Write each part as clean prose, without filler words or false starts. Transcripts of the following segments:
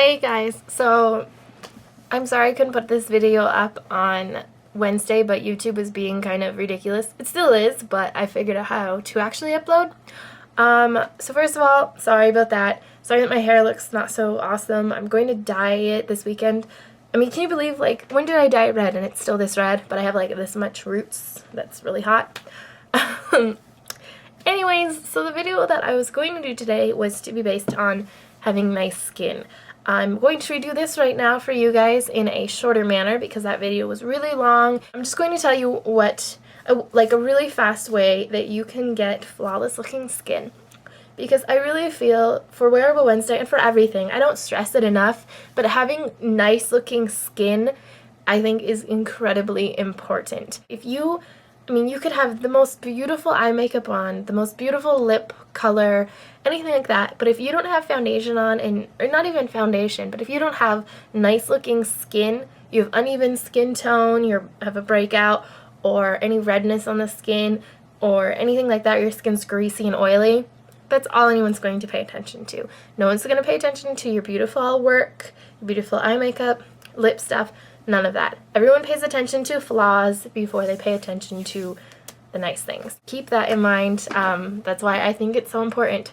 Hey guys, so I'm sorry I couldn't put this video up on Wednesday, but YouTube was being kind of ridiculous. It still is, but I figured out how to actually upload. So first of all, sorry about that. Sorry that my hair looks not so awesome. I'm going to dye it this weekend. I mean, can you believe, like, when did I dye it red and it's still this red, but I have like this much roots. That's really hot. Anyways, so the video that I was going to do today was to be based on having nice skin. I'm going to redo this right now for you guys in a shorter manner because that video was really long. I'm just going to tell you what, like a really fast way that you can get flawless looking skin. Because I really feel for Wearable Wednesday and for everything, I don't stress it enough, but having nice looking skin I think is incredibly important. You could have the most beautiful eye makeup on, the most beautiful lip color, anything like that, but if you don't have foundation on, or not even foundation, but if you don't have nice looking skin, you have uneven skin tone, you have a breakout, or any redness on the skin, or anything like that, your skin's greasy and oily, that's all anyone's going to pay attention to. No one's going to pay attention to your beautiful work, your beautiful eye makeup, lip stuff. None of that. Everyone pays attention to flaws before they pay attention to the nice things. Keep that in mind. That's why I think it's so important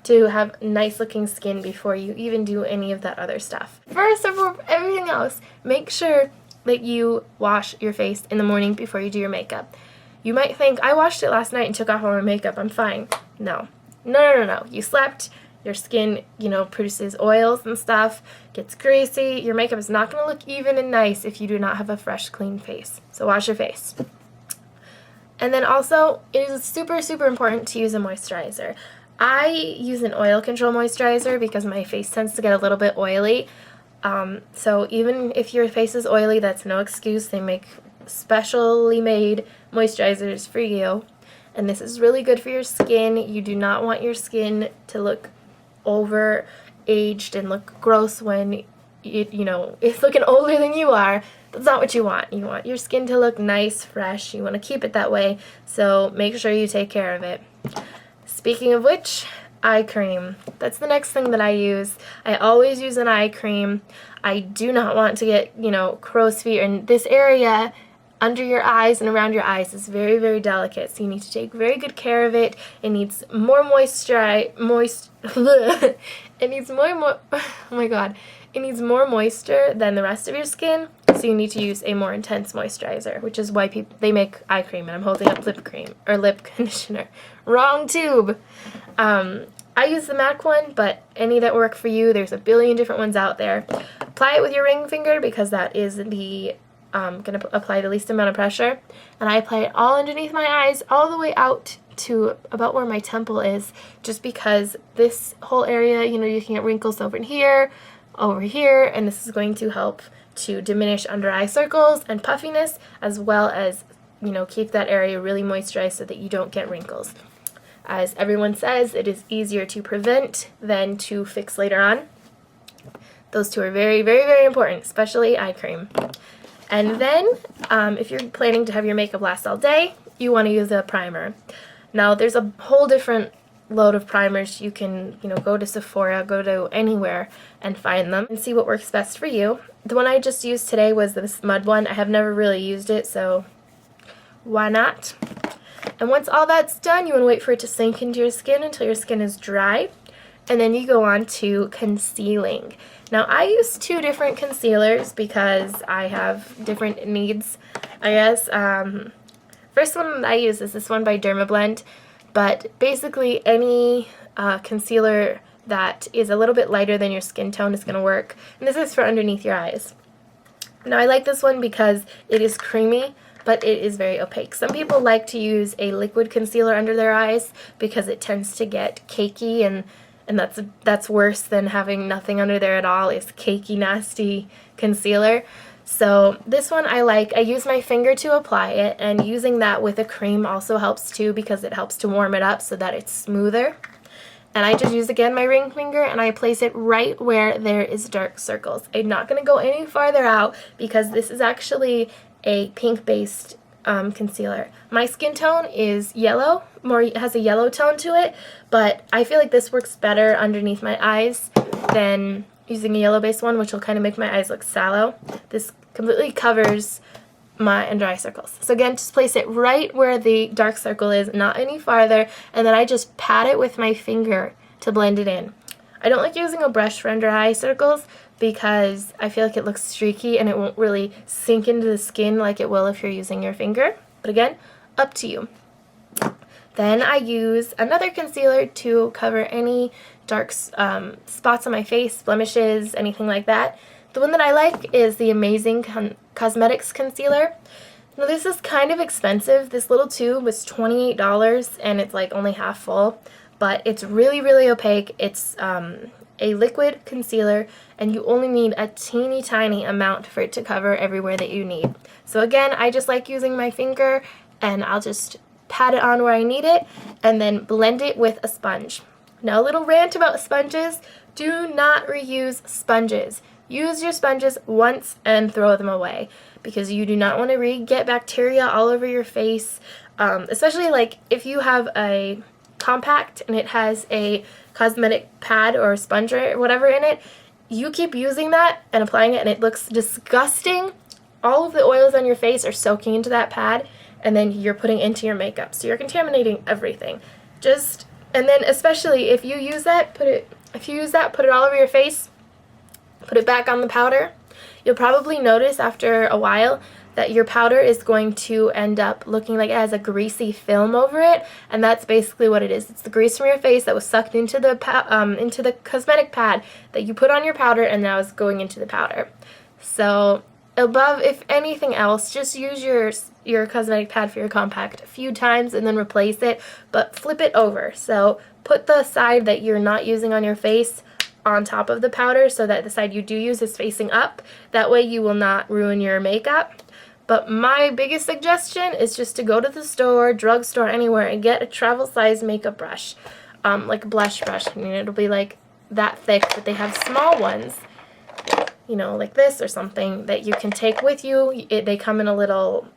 to have nice looking skin before you even do any of that other stuff. First of all, everything else, make sure that you wash your face in the morning before you do your makeup. You might think, I washed it last night and took off all my makeup, I'm fine. No. No. You slept. Your skin, produces oils and stuff, gets greasy. Your makeup is not going to look even and nice if you do not have a fresh, clean face. So wash your face. And then also, it is super, super important to use a moisturizer. I use an oil control moisturizer because my face tends to get a little bit oily. So even if your face is oily, that's no excuse. They make specially made moisturizers for you. And this is really good for your skin. You do not want your skin to look over-aged and look gross when it's looking older than you are. That's not what you want. You want your skin to look nice, fresh. You want to keep it that way, so make sure you take care of it. Speaking of which, eye cream. That's the next thing that I use. I always use an eye cream. I do not want to get, crow's feet, and this area under your eyes and around your eyes is very, very delicate, so you need to take very good care of it. It needs more it needs more oh my god, it needs more moisture than the rest of your skin, so you need to use a more intense moisturizer, which is why they make eye cream, and I'm holding up lip cream, or lip conditioner. Wrong tube! I use the MAC one, but any that work for you, there's a billion different ones out there. Apply it with your ring finger because that is the going to apply the least amount of pressure, and I apply it all underneath my eyes all the way out to about where my temple is, just because this whole area, you can get wrinkles over here, and this is going to help to diminish under eye circles and puffiness, as well as keep that area really moisturized so that you don't get wrinkles. As everyone says, it is easier to prevent than to fix later on. Those two are very, very, very important, especially eye cream. And then, if you're planning to have your makeup last all day, you want to use a primer. Now, there's a whole different load of primers. You can, go to Sephora, go to anywhere and find them and see what works best for you. The one I just used today was this mud one. I have never really used it, so why not? And once all that's done, you want to wait for it to sink into your skin until your skin is dry. And then you go on to concealing. Now, I use two different concealers because I have different needs, I guess. First one that I use is this one by Dermablend, but basically any concealer that is a little bit lighter than your skin tone is going to work. And this is for underneath your eyes. Now, I like this one because it is creamy, but it is very opaque. Some people like to use a liquid concealer under their eyes because it tends to get cakey, and that's worse than having nothing under there at all. Is cakey, nasty concealer. So this one I like. I use my finger to apply it, and using that with a cream also helps too because it helps to warm it up so that it's smoother. And I just use again my ring finger and I place it right where there is dark circles. I'm not going to go any farther out because this is actually a pink based concealer. My skin tone is yellow, it has a yellow tone to it, but I feel like this works better underneath my eyes than using a yellow-based one, which will kind of make my eyes look sallow. This completely covers my under eye circles. So again, just place it right where the dark circle is, not any farther, and then I just pat it with my finger to blend it in. I don't like using a brush for under eye circles because I feel like it looks streaky and it won't really sink into the skin like it will if you're using your finger. But again, up to you. Then I use another concealer to cover any dark spots on my face, blemishes, anything like that. The one that I like is the Amazing Cosmetics Concealer. Now this is kind of expensive. This little tube was $28 and it's like only half full, but it's really, really opaque. It's a liquid concealer and you only need a teeny tiny amount for it to cover everywhere that you need. So again, I just like using my finger and I'll just pat it on where I need it and then blend it with a sponge. Now a little rant about sponges, do not reuse sponges. Use your sponges once and throw them away because you do not want to get bacteria all over your face, especially like if you have a compact and it has a cosmetic pad or sponge or whatever in it, you keep using that and applying it and it looks disgusting. All of the oils on your face are soaking into that pad and then you're putting into your makeup, so you're contaminating everything. And then especially if you use that, put it all over your face, put it back on the powder. You'll probably notice after a while that your powder is going to end up looking like it has a greasy film over it, and that's basically what it is. It's the grease from your face that was sucked into the cosmetic pad that you put on your powder, and now is going into the powder. So above, if anything else, just use your cosmetic pad for your compact a few times and then replace it, but flip it over. So put the side that you're not using on your face on top of the powder so that the side you do use is facing up. That way you will not ruin your makeup. But my biggest suggestion is just to go to the store, drugstore, anywhere, and get a travel size makeup brush, like a blush brush. I mean, it'll be like that thick, but they have small ones, you know, like this or something that you can take with you. They come in a little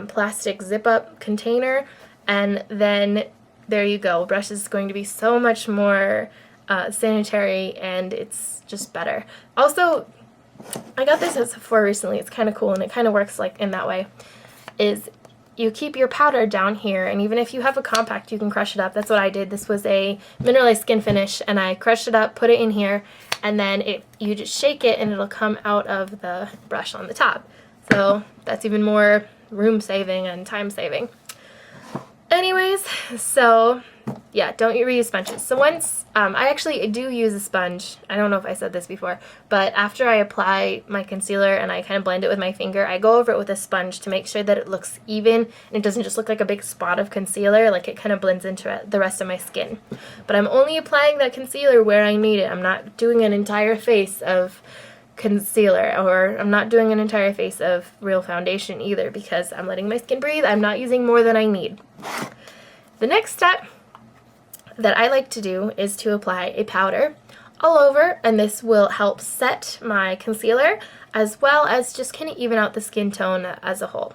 plastic zip-up container, and then there you go. Brush is going to be so much more sanitary, and it's just better. Also, I got this at Sephora recently. It's kind of cool, and it kind of works like in that way. Is you keep your powder down here, and even if you have a compact, you can crush it up. That's what I did. This was a mineralized skin finish, and I crushed it up, put it in here, and then you just shake it, and it'll come out of the brush on the top. So that's even more room saving and time saving. Anyways, so yeah, don't reuse sponges. So once, I actually do use a sponge. I don't know if I said this before, but after I apply my concealer and I kind of blend it with my finger, I go over it with a sponge to make sure that it looks even and it doesn't just look like a big spot of concealer, like it kind of blends into the rest of my skin. But I'm only applying that concealer where I need it. I'm not doing an entire face of concealer, or I'm not doing an entire face of real foundation either, because I'm letting my skin breathe. I'm not using more than I need. The next step that I like to do is to apply a powder all over, and this will help set my concealer as well as just kind of even out the skin tone as a whole.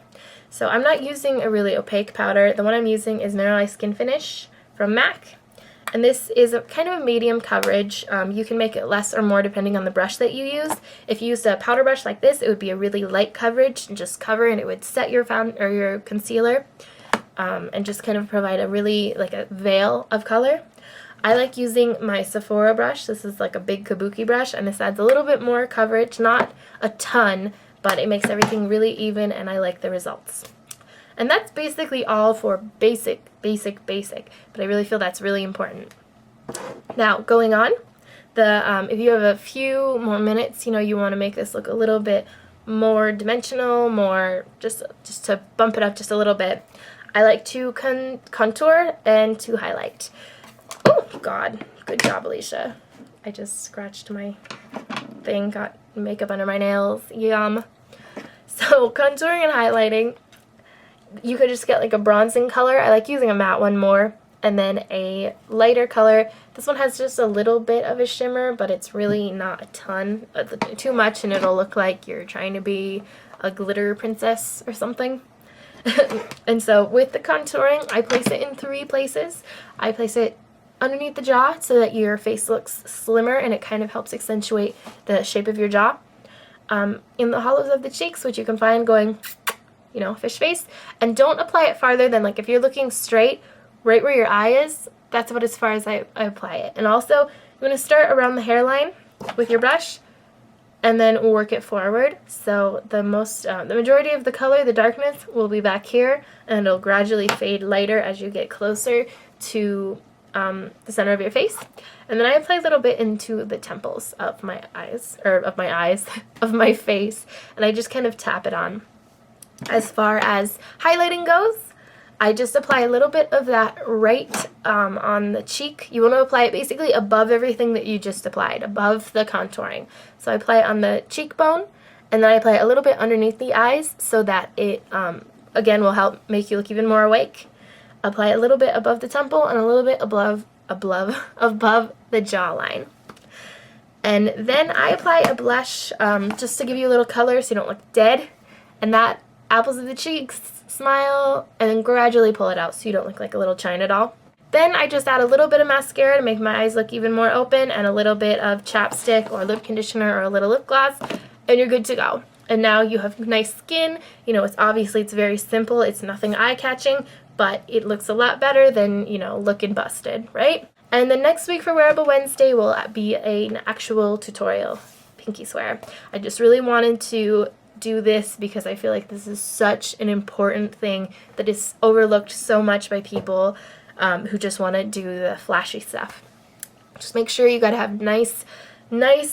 So I'm not using a really opaque powder. The one I'm using is Mineralized Skin Finish from MAC, and this is kind of a medium coverage. You can make it less or more depending on the brush that you use. If you used a powder brush like this, it would be a really light coverage and just cover, and it would set your your concealer and just kind of provide a really like a veil of color. I like using my Sephora brush. This is like a big kabuki brush, and this adds a little bit more coverage, not a ton, but it makes everything really even, and I like the results. And that's basically all for basic, but I really feel that's really important. Now, going on, if you have a few more minutes, you want to make this look a little bit more dimensional, more just to bump it up just a little bit, I like to contour and to highlight. Oh, God. Good job, Alicia. I just scratched my thing, got makeup under my nails. Yum. So, contouring and highlighting, you could just get like a bronzing color. I like using a matte one more, and then a lighter color. This one has just a little bit of a shimmer, but it's really not a ton. Too much and it'll look like you're trying to be a glitter princess or something. And so with the contouring, I place it in 3 places. I place it underneath the jaw so that your face looks slimmer and it kind of helps accentuate the shape of your jaw. In the hollows of the cheeks, which you can find going, you know, fish face. And don't apply it farther than, like, if you're looking straight, right where your eye is, that's about as far as I apply it. And also, you want to start around the hairline with your brush and then work it forward. So the majority of the color, the darkness, will be back here, and it'll gradually fade lighter as you get closer to the center of your face. And then I apply a little bit into the temples of my eyes, of my face, and I just kind of tap it on. As far as highlighting goes, I just apply a little bit of that right on the cheek. You want to apply it basically above everything that you just applied, above the contouring. So I apply it on the cheekbone, and then I apply it a little bit underneath the eyes so that it, again, will help make you look even more awake. Apply it a little bit above the temple and a little bit above the jawline. And then I apply a blush just to give you a little color so you don't look dead. And that apples of the cheeks, smile, and then gradually pull it out so you don't look like a little China doll. Then I just add a little bit of mascara to make my eyes look even more open, and a little bit of chapstick or lip conditioner or a little lip gloss, and you're good to go. And now you have nice skin. You know, it's very simple. It's nothing eye-catching, but it looks a lot better than, you know, looking busted, right? And the next week for Wearable Wednesday will be an actual tutorial, pinky swear. I just really wanted to do this because I feel like this is such an important thing that is overlooked so much by people who just want to do the flashy stuff. Just make sure you gotta have nice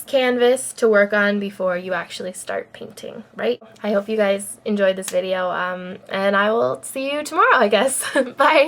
canvas to work on before you actually start painting, right? I hope you guys enjoyed this video, and I will see you tomorrow, I guess. Bye!